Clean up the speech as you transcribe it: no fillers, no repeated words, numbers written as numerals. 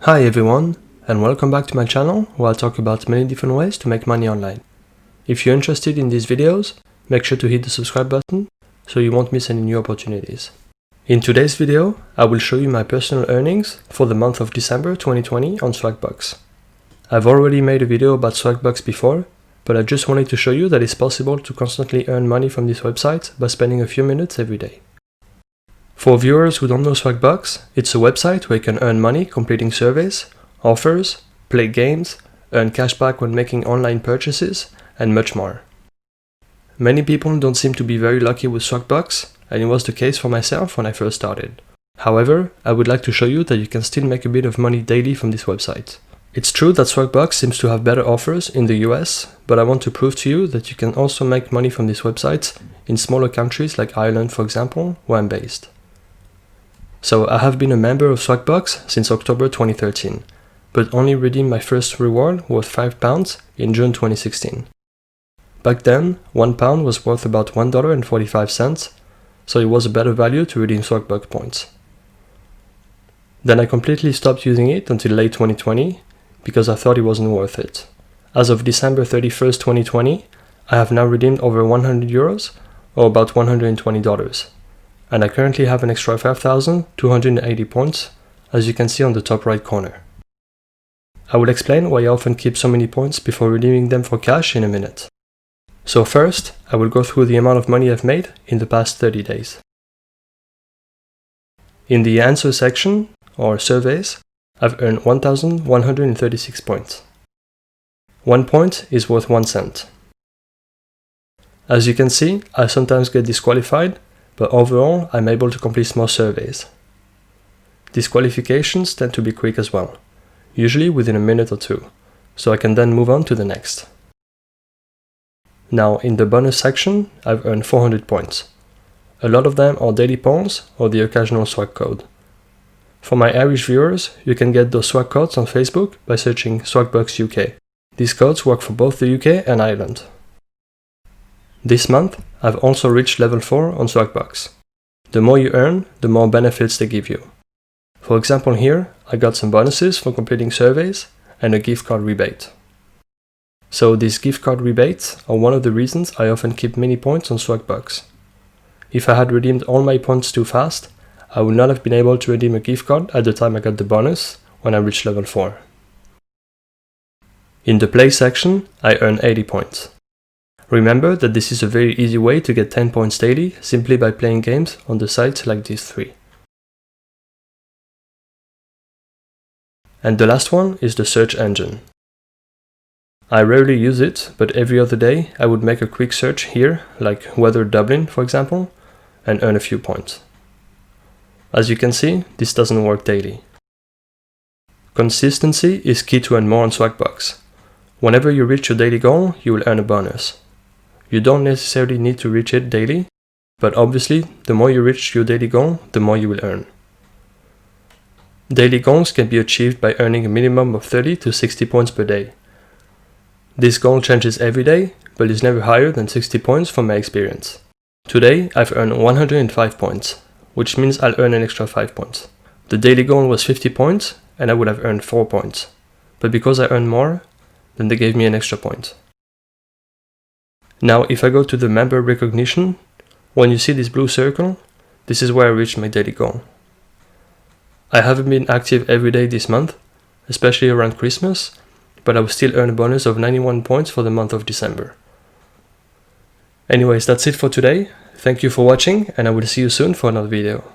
Hi everyone, and welcome back to my channel where I'll talk about many different ways to make money online. If you're interested in these videos, make sure to hit the subscribe button so you won't miss any new opportunities. In today's video, I will show you my personal earnings for the month of December 2020 on Swagbucks. I've already made a video about Swagbucks before, but I just wanted to show you that it's possible to constantly earn money from this website by spending a few minutes every day. For viewers who don't know Swagbucks, it's a website where you can earn money completing surveys, offers, play games, earn cashback when making online purchases, and much more. Many people don't seem to be very lucky with Swagbucks, and it was the case for myself when I first started. However, I would like to show you that you can still make a bit of money daily from this website. It's true that Swagbucks seems to have better offers in the US, but I want to prove to you that you can also make money from this website in smaller countries like Ireland, for example, where I'm based. So I have been a member of Swagbucks since October 2013, but only redeemed my first reward worth £5 in June 2016. Back then, £1 was worth about $1.45, so it was a better value to redeem Swagbucks points. Then I completely stopped using it until late 2020 because I thought it wasn't worth it. As of December 31st, 2020, I have now redeemed over €100 or about $120. And I currently have an extra 5,280 points, as you can see on the top right corner. I will explain why I often keep so many points before redeeming them for cash in a minute. So first, I will go through the amount of money I've made in the past 30 days. In the answer section, or surveys, I've earned 1,136 points. 1 point is worth 1 cent. As you can see, I sometimes get disqualified, but overall, I'm able to complete more surveys. Disqualifications tend to be quick as well, usually within a minute or two, so I can then move on to the next. Now, in the bonus section, I've earned 400 points. A lot of them are daily points or the occasional swag code. For my Irish viewers, you can get those swag codes on Facebook by searching Swagbucks UK. These codes work for both the UK and Ireland. This month, I've also reached level 4 on Swagbucks. The more you earn, the more benefits they give you. For example here, I got some bonuses for completing surveys and a gift card rebate. So these gift card rebates are one of the reasons I often keep many points on Swagbucks. If I had redeemed all my points too fast, I would not have been able to redeem a gift card at the time I got the bonus when I reached level 4. In the play section, I earn 80 points. Remember that this is a very easy way to get 10 points daily simply by playing games on the sites like these 3. And the last one is the search engine. I rarely use it, but every other day I would make a quick search here, like weather Dublin for example, and earn a few points. As you can see, this doesn't work daily. Consistency is key to earn more on Swagbucks. Whenever you reach your daily goal, you will earn a bonus. You don't necessarily need to reach it daily, but obviously, the more you reach your daily goal, the more you will earn. Daily goals can be achieved by earning a minimum of 30 to 60 points per day. This goal changes every day, but is never higher than 60 points from my experience. Today, I've earned 105 points, which means I'll earn an extra 5 points. The daily goal was 50 points, and I would have earned 4 points. But because I earned more, then they gave me an extra point. Now, if I go to the member recognition, when you see this blue circle, this is where I reached my daily goal. I haven't been active every day this month, especially around Christmas, but I will still earn a bonus of 91 points for the month of December. Anyways, that's it for today. Thank you for watching, and I will see you soon for another video.